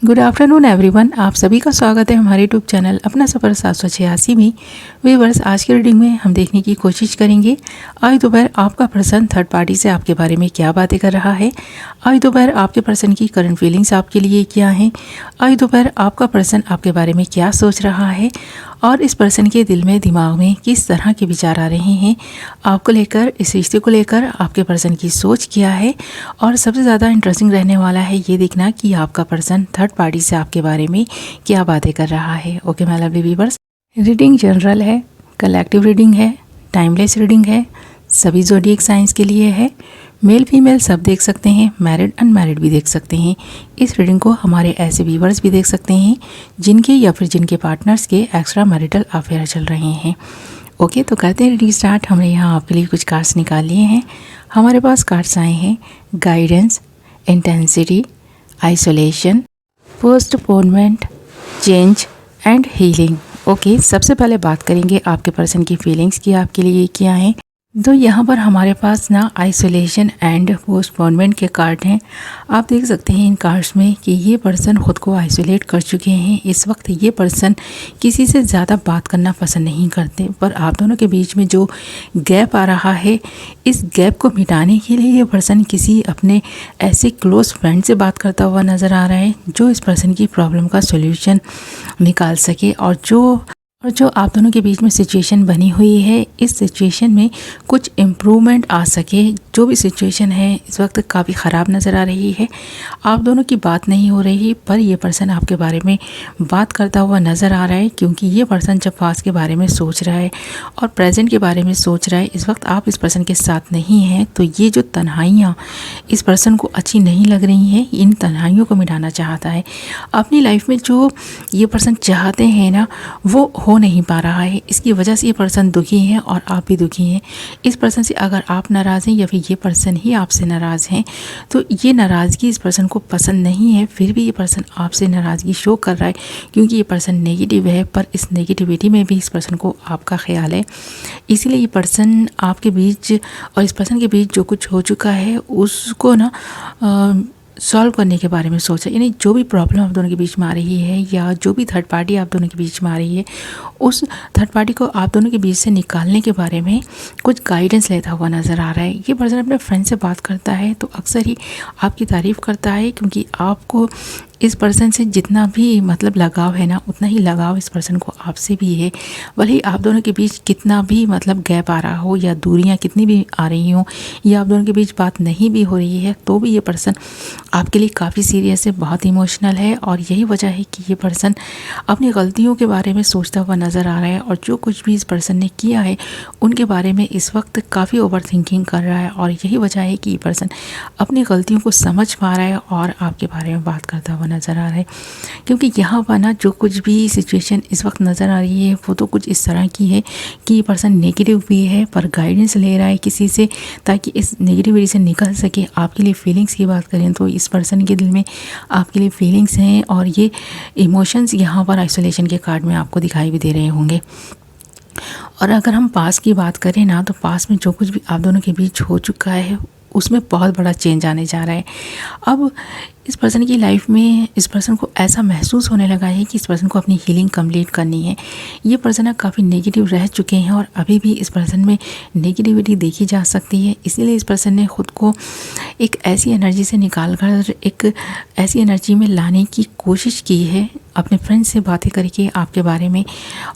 Good afternoon everyone, आप सभी का स्वागत है हमारे यूट्यूब चैनल अपना सफ़र 786 में। व्यूअर्स, आज की रीडिंग में हम देखने की कोशिश करेंगे आज दोपहर आपका पर्सन थर्ड पार्टी से आपके बारे में क्या बातें कर रहा है। आज दोपहर आपके पर्सन की करंट फीलिंग्स आपके लिए क्या हैं। आज दोपहर आपका पर्सन आपके बारे में क्या सोच रहा है और इस पर्सन के दिल में दिमाग में किस तरह के विचार आ रहे हैं आपको लेकर, इस रिश्ते को लेकर आपके पर्सन की सोच क्या है। और सबसे ज़्यादा इंटरेस्टिंग रहने वाला है ये देखना कि आपका पर्सन थर्ड पार्टी से आपके बारे में क्या बातें कर रहा है। Okay my lovely viewers, reading general है, कलेक्टिव रीडिंग है, टाइमलेस रीडिंग है, सभी ज़ोडिएक साइंस के लिए है। मेल फीमेल सब देख सकते हैं, मैरिड अनमैरिड भी देख सकते हैं। इस रीडिंग को हमारे ऐसे व्यूअर्स भी देख सकते हैं जिनके या फिर जिनके पार्टनर्स के एक्स्ट्रा मैरिटल अफेयर चल रहे हैं। ओके, तो करते हैं रीडिंग स्टार्ट। हमने यहाँ आपके लिए कुछ कार्ड्स निकाल लिए हैं। हमारे पास कार्ड्स आए हैं guidance, intensity, isolation, postponement, change and healing. Okay, सबसे पहले बात करेंगे आपके पर्सन की फीलिंग्स की आपके लिए क्या है। तो यहाँ पर हमारे पास ना आइसोलेशन एंड पोस्टपोनमेंट के कार्ड हैं। आप देख सकते हैं इन कार्ड्स में कि ये पर्सन ख़ुद को आइसोलेट कर चुके हैं। इस वक्त ये पर्सन किसी से ज़्यादा बात करना पसंद नहीं करते, पर आप दोनों के बीच में जो गैप आ रहा है, इस गैप को मिटाने के लिए ये पर्सन किसी अपने ऐसे क्लोज़ फ्रेंड से बात करता हुआ नज़र आ रहा है जो इस पर्सन की प्रॉब्लम का सोल्यूशन निकाल सके। और जो आप दोनों के बीच में सिचुएशन बनी हुई है, इस सिचुएशन में कुछ इम्प्रूवमेंट आ सके। जो भी सिचुएशन है इस वक्त काफ़ी ख़राब नज़र आ रही है, आप दोनों की बात नहीं हो रही, पर ये पर्सन आपके बारे में बात करता हुआ नज़र आ रहा है। क्योंकि ये पर्सन जब पास्ट के बारे में सोच रहा है और प्रेजेंट के बारे में सोच रहा है, इस वक्त आप इस पर्सन के साथ नहीं हैं, तो ये जो तन्हाइयाँ इस पर्सन को अच्छी नहीं लग रही हैं, इन तन्हाइयों को मिटाना चाहता है। अपनी लाइफ में जो ये पर्सन चाहते हैं ना, वो हो नहीं पा रहा है। इसकी वजह से ये पर्सन दुखी है और आप भी दुखी हैं। इस पर्सन से अगर आप नाराज़ हैं या फिर ये पर्सन ही आपसे नाराज़ हैं, तो ये नाराज़गी इस पर्सन को पसंद नहीं है। फिर भी ये पर्सन आपसे नाराज़गी शो कर रहा है क्योंकि ये पर्सन नेगेटिव है, पर इस नेगेटिविटी में भी इस पर्सन को आपका ख्याल है। इसीलिए ये पर्सन आपके बीच और इस पर्सन के बीच जो कुछ हो चुका है उसको ना सॉल्व करने के बारे में सोचा। यानी जो भी प्रॉब्लम आप दोनों के बीच में आ रही है या जो भी थर्ड पार्टी आप दोनों के बीच में आ रही है, उस थर्ड पार्टी को आप दोनों के बीच से निकालने के बारे में कुछ गाइडेंस लेता हुआ नज़र आ रहा है। ये पर्सन अपने फ्रेंड से बात करता है तो अक्सर ही आपकी तारीफ़ करता है, क्योंकि आपको इस पर्सन से जितना भी मतलब लगाव है ना, उतना ही लगाव इस पर्सन को आपसे भी है। भले ही आप दोनों के बीच कितना भी मतलब गैप आ रहा हो या दूरियां कितनी भी आ रही हों या आप दोनों के बीच बात नहीं भी हो रही है, तो भी ये पर्सन आपके लिए काफ़ी सीरियस है, बहुत इमोशनल है। और यही वजह है कि ये पर्सन अपनी गलतियों के बारे में सोचता हुआ नज़र आ रहा है और जो कुछ भी इस पर्सन ने किया है उनके बारे में इस वक्त काफ़ी ओवर थिंकिंग कर रहा है। और यही वजह है कि ये पर्सन अपनी गलतियों को समझ पा रहा है और आपके बारे में बात करता हुआ नज़र आ रहा है। क्योंकि यहाँ पर ना जो कुछ भी सिचुएशन इस वक्त नज़र आ रही है वो तो कुछ इस तरह की है कि ये पर्सन नेगेटिव भी है, पर गाइडेंस ले रहा है किसी से ताकि इस नेगेटिविटी से निकल सके। आपके लिए फीलिंग्स की बात करें तो इस पर्सन के दिल में आपके लिए फीलिंग्स हैं और ये इमोशंस यहाँ पर आइसोलेशन के कार्ड में आपको दिखाई भी दे रहे होंगे। और अगर हम पास की बात करें ना, तो पास में जो कुछ भी आप दोनों के बीच हो चुका है उसमें बहुत बड़ा चेंज आने जा रहा है। अब इस पर्सन की लाइफ में इस पर्सन को ऐसा महसूस होने लगा है कि इस पर्सन को अपनी हीलिंग कंप्लीट करनी है। ये पर्सन काफ़ी नेगेटिव रह चुके हैं और अभी भी इस पर्सन में नेगेटिविटी देखी जा सकती है। इसीलिए इस पर्सन ने ख़ुद को एक ऐसी एनर्जी से निकाल कर एक ऐसी एनर्जी में लाने की कोशिश की है, अपने फ्रेंड से बातें करके आपके बारे में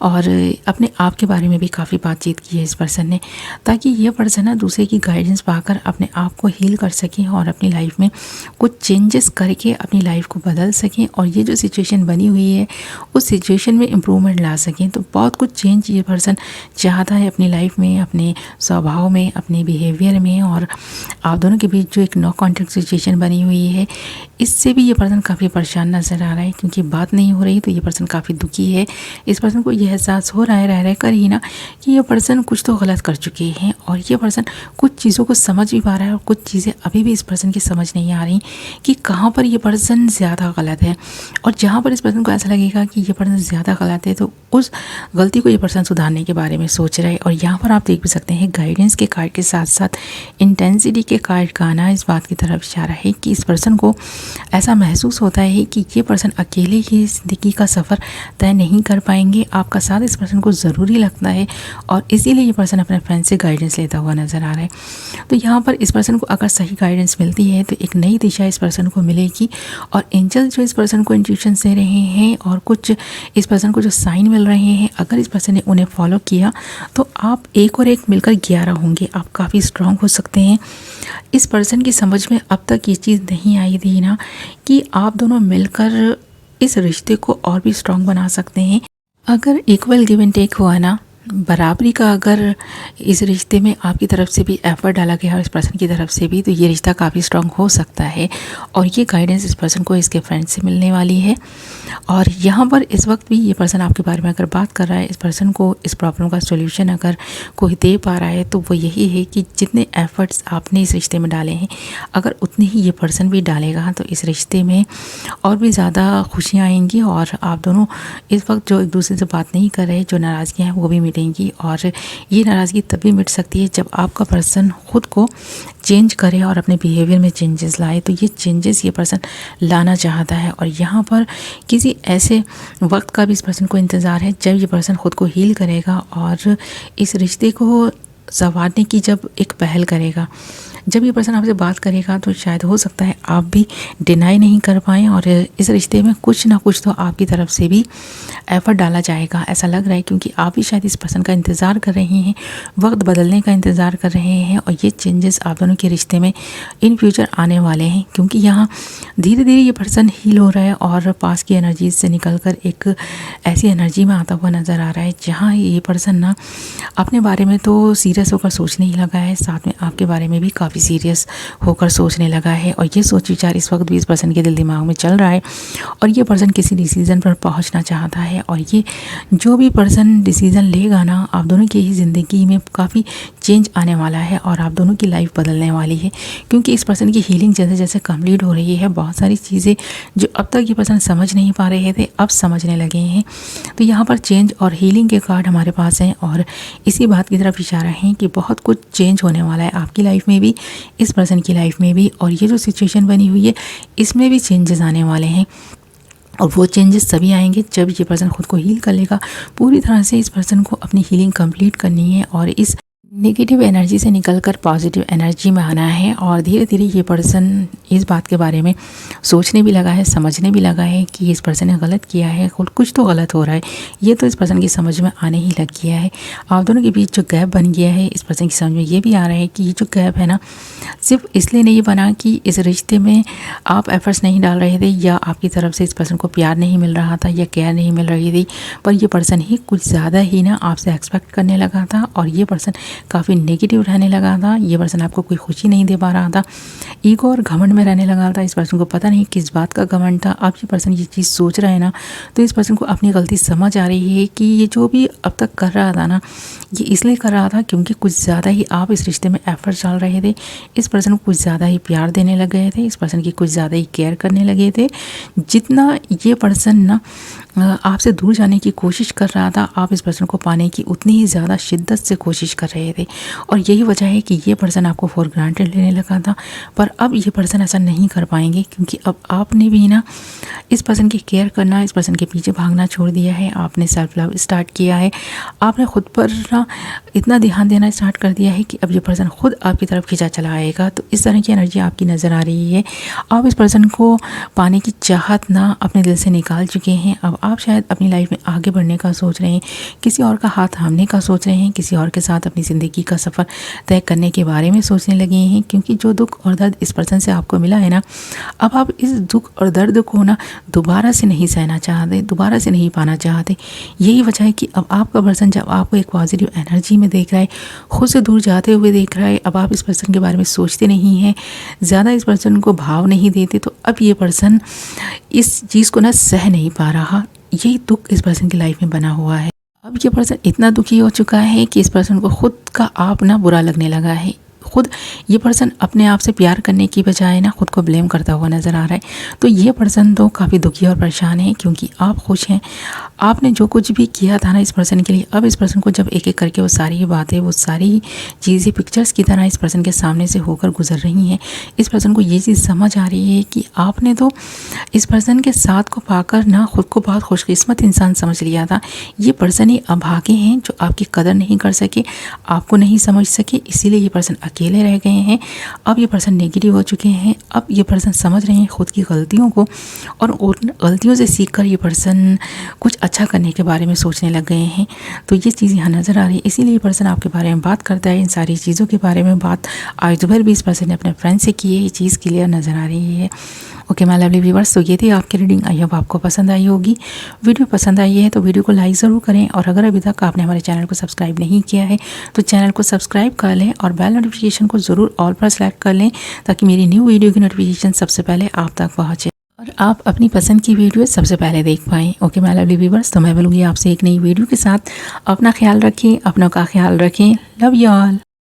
और अपने आप के बारे में भी काफ़ी बातचीत की है इस पर्सन ने, ताकि ये पर्सन ना दूसरे की गाइडेंस पाकर अपने आप को हील कर सकें और अपनी लाइफ में कुछ चेंजेस करके अपनी लाइफ को बदल सकें और ये जो सिचुएशन बनी हुई है उस सिचुएशन में इम्प्रूवमेंट ला सकें। तो बहुत कुछ चेंज ये पर्सन चाहता है अपनी लाइफ में, अपने स्वभाव में, अपने बिहेवियर में। और आप दोनों के बीच जो एक नो कॉन्टैक्ट सिचुएशन बनी हुई है, इससे भी ये पर्सन काफ़ी परेशान नज़र आ रहा है क्योंकि बात नहीं नहीं हो रही तो ये पर्सन काफ़ी दुखी है। इस पर्सन को ये एहसास हो रहा है रह कर ही ना कि ये पर्सन कुछ तो गलत कर चुके हैं और ये पर्सन कुछ चीज़ों को समझ भी पा रहा है और कुछ चीज़ें अभी भी इस पर्सन की समझ नहीं आ रही कि कहाँ पर ये पर्सन ज़्यादा गलत है। और जहाँ पर इस पर्सन को ऐसा लगेगा कि ये पर्सन ज़्यादा गलत है तो उस गलती को ये पर्सन सुधारने के बारे में सोच रहा है। और यहाँ पर आप देख भी सकते हैं गाइडेंस के कार्ड के साथ साथ इंटेंसिटी के कार्ड का आना इस बात की तरफ इशारा है कि इस पर्सन को ऐसा महसूस होता है कि ये पर्सन अकेले ही ज़िंदगी का सफ़र तय नहीं कर पाएंगे। आपका साथ इस पर्सन को ज़रूरी लगता है और इसीलिए ये पर्सन अपने फ्रेंड से गाइडेंस लेता हुआ नज़र आ रहा है। तो यहाँ पर इस पर्सन को अगर सही गाइडेंस मिलती है तो एक नई दिशा इस पर्सन को मिलेगी और एंजल जो इस पर्सन को इंट्यूशन दे रहे हैं और कुछ इस पर्सन को जो साइन मिल रहे हैं, अगर इस पर्सन ने उन्हें फॉलो किया तो आप 1 और 1 मिलकर 11 होंगे। आप काफ़ी स्ट्रांग हो सकते हैं। इस पर्सन की समझ में अब तक ये चीज़ नहीं आई थी ना कि आप दोनों मिलकर इस रिश्ते को और भी स्ट्रांग बना सकते हैं। अगर इक्वल गिव एंड टेक हुआ ना, बराबरी का अगर इस रिश्ते में आपकी तरफ से भी एफर्ट डाला गया और इस पर्सन की तरफ से भी, तो ये रिश्ता काफ़ी स्ट्रांग हो सकता है। और ये गाइडेंस इस पर्सन को इसके फ्रेंड से मिलने वाली है। और यहाँ पर इस वक्त भी ये पर्सन आपके बारे में अगर बात कर रहा है, इस पर्सन को इस प्रॉब्लम का सॉल्यूशन अगर कोई दे पा रहा है तो वो यही है कि जितने एफर्ट्स आपने इस रिश्ते में डाले हैं, अगर उतने ही ये पर्सन भी डालेगा तो इस रिश्ते में और भी ज़्यादा खुशियाँ आएंगी और आप दोनों इस वक्त जो एक दूसरे से बात नहीं कर रहे, जो नाराज़गियाँ हैं वो भी मिटेंगी। और ये नाराज़गी तभी मिट सकती है जब आपका पर्सन खुद को चेंज करे और अपने बिहेवियर में चेंजेस लाए। तो ये चेंजेस ये पर्सन लाना चाहता है और यहाँ पर किसी ऐसे वक्त का भी इस पर्सन को इंतज़ार है जब ये पर्सन खुद को हील करेगा और इस रिश्ते को संवारने की जब एक पहल करेगा। जब ये पर्सन आपसे बात करेगा तो शायद हो सकता है आप भी डिनाई नहीं कर पाएँ और इस रिश्ते में कुछ ना कुछ तो आपकी तरफ से भी एफर्ट डाला जाएगा, ऐसा लग रहा है। क्योंकि आप भी शायद इस पर्सन का इंतज़ार कर रहे हैं, वक्त बदलने का इंतज़ार कर रहे हैं और ये चेंजेस आप दोनों के रिश्ते में इन फ्यूचर आने वाले हैं। क्योंकि यहाँ धीरे धीरे ये पर्सन हील हो रहा है और पास की एनर्जीज से निकल कर एक ऐसी एनर्जी में आता हुआ नज़र आ रहा है जहाँ ये पर्सन ना अपने बारे में तो सीरियस होकर सोचने ही लगा है, साथ में आपके बारे में भी काफ़ी सीरियस होकर सोचने लगा है। और ये सोच विचार इस वक्त भी इस पर्सन के दिल दिमाग में चल रहा है और ये पर्सन किसी डिसीज़न पर पहुंचना चाहता है। और ये जो भी पर्सन डिसीज़न लेगा ना, आप दोनों की ही ज़िंदगी में काफ़ी चेंज आने वाला है और आप दोनों की लाइफ बदलने वाली है। क्योंकि इस पर्सन की हीलिंग जैसे जैसे कंप्लीट हो रही है, बहुत सारी चीज़ें जो अब तक ये पर्सन समझ नहीं पा रहे थे अब समझने लगे हैं। तो यहाँ पर चेंज और हीलिंग के कार्ड हमारे पास हैं और इसी बात की तरफ इशारा है कि बहुत कुछ चेंज होने वाला है आपकी लाइफ में भी, इस पर्सन की लाइफ में भी। और ये जो सिचुएशन बनी हुई है इसमें भी चेंजेस आने वाले हैं और वो चेंजेस तभी आएंगे जब ये पर्सन खुद को हील कर लेगा। पूरी तरह से इस पर्सन को अपनी हीलिंग कंप्लीट करनी है और इस नेगेटिव एनर्जी से निकलकर पॉजिटिव एनर्जी में आना है। और धीरे धीरे ये पर्सन इस बात के बारे में सोचने भी लगा है, समझने भी लगा है कि इस पर्सन ने गलत किया है, कुछ तो गलत हो रहा है। ये तो इस पर्सन की समझ में आने ही लग गया है। आप दोनों के बीच जो गैप बन गया है, इस पर्सन की समझ में ये भी आ रहा है कि ये जो गैप है ना, सिर्फ इसलिए नहीं बना कि इस रिश्ते में आप एफर्ट्स नहीं डाल रहे थे या आपकी तरफ से इस पर्सन को प्यार नहीं मिल रहा था या केयर नहीं मिल रही थी, पर ये पर्सन ही कुछ ज़्यादा ही ना आपसे एक्सपेक्ट करने लगा था और ये पर्सन काफ़ी नेगेटिव रहने लगा था। ये पर्सन आपको कोई खुशी नहीं दे पा रहा था, ईगो और घमंड में रहने लगा था। इस पर्सन को पता नहीं किस बात का घमंड था। अब ये पर्सन ये चीज़ सोच रहा है ना, तो इस पर्सन को अपनी गलती समझ आ रही है कि ये जो भी अब तक कर रहा था ना, ये इसलिए कर रहा था क्योंकि कुछ ज़्यादा ही आप इस रिश्ते में एफर्ट्स डाल रहे थे। इस पर्सन को कुछ ज़्यादा ही प्यार देने लग गए थे, इस पर्सन की कुछ ज़्यादा ही केयर करने लगे थे। जितना ये पर्सन ना आपसे दूर जाने की कोशिश कर रहा था, आप इस पर्सन को पाने की उतनी ही ज़्यादा शिद्दत से कोशिश कर रहे थे। और यही वजह है कि ये पर्सन आपको फॉर ग्रांटेड लेने लगा था, पर अब ये पर्सन ऐसा नहीं कर पाएंगे क्योंकि अब आपने भी ना इस पर्सन की केयर करना, इस पर्सन के पीछे भागना छोड़ दिया है। आपने सेल्फ लव स्टार्ट किया है, आपने खुद पर ना इतना ध्यान देना स्टार्ट कर दिया है कि अब ये पर्सन खुद आपकी तरफ खिंचा चला आएगा। तो इस तरह की एनर्जी आपकी नज़र आ रही है। आप इस पर्सन को पाने की चाहत ना अपने दिल से निकाल चुके हैं। अब आप शायद अपनी लाइफ में आगे बढ़ने का सोच रहे हैं, किसी और का हाथ थामने का सोच रहे हैं, किसी और के साथ अपनी ज़िंदगी का सफ़र तय करने के बारे में सोचने लगे हैं। क्योंकि जो दुख और दर्द इस पर्सन से आपको मिला है ना, अब आप इस दुख और दर्द को ना दोबारा से नहीं सहना चाहते, दोबारा से नहीं पाना चाहते। यही वजह है कि अब आपका पर्सन जब आपको एक पॉजिटिव एनर्जी में देख रहा है, खुद से दूर जाते हुए देख रहा है, अब आप इस पर्सन के बारे में सोचते नहीं हैं, ज़्यादा इस पर्सन को भाव नहीं देते, तो अब ये पर्सन इस चीज़ को ना सह नहीं पा रहा। यही दुख इस पर्सन की लाइफ में बना हुआ है। अब ये पर्सन इतना दुखी हो चुका है कि इस पर्सन को खुद का आप ना बुरा लगने लगा है। खुद ये पर्सन अपने आप से प्यार करने की बजाय ना खुद को ब्लेम करता हुआ नज़र आ रहा है। तो ये पर्सन तो काफ़ी दुखी और परेशान है, क्योंकि आप खुश हैं, आपने जो कुछ भी किया था ना इस पर्सन के लिए, अब इस पर्सन को जब एक एक करके वो सारी बातें, वो सारी चीज़ें पिक्चर्स की तरह इस पर्सन के सामने से होकर गुजर रही हैं, इस पर्सन को ये चीज़ समझ आ रही है कि आपने तो इस पर्सन के साथ को पाकर ना खुद को बहुत खुशकिस्मत इंसान समझ लिया था। ये पर्सन ही अभागे हैं जो आपकी कदर नहीं कर सके, आपको नहीं समझ सके, इसीलिए ये पर्सन अकेले रह गए हैं। अब ये पर्सन नेगेटिव हो चुके हैं। अब ये पर्सन समझ रहे हैं खुद की गलतियों को, और उन गलतियों से सीखकर ये पर्सन कुछ अच्छा करने के बारे में सोचने लग गए हैं। तो ये चीज़ यहाँ नज़र आ रही है, इसीलिए ये पर्सन आपके बारे में बात करता है। इन सारी चीज़ों के बारे में बात आज दोपहर भी इस पर्सन ने अपने फ्रेंड से की है। ये चीज़ क्लियर नज़र आ रही है। ओके माय लवली व्यूअर्स, तो ये थी आपकी रीडिंग। आई होप आपको पसंद आई होगी। वीडियो पसंद आई है तो वीडियो को लाइक ज़रूर करें, और अगर अभी तक आपने हमारे चैनल को सब्सक्राइब नहीं किया है तो चैनल को सब्सक्राइब कर लें, और बेल नोटिफिकेशन को ज़रूर ऑल पर सेलेक्ट कर लें, ताकि मेरी न्यू वीडियो की नोटिफिकेशन सबसे पहले आप तक पहुँचे और आप अपनी पसंद की वीडियो सबसे पहले देख पाएँ। ओके माय लवली व्यूअर्स, तो मैं मिलूँगी आपसे एक नई वीडियो के साथ। अपना ख्याल रखें, अपनों का ख्याल रखें। Love you all.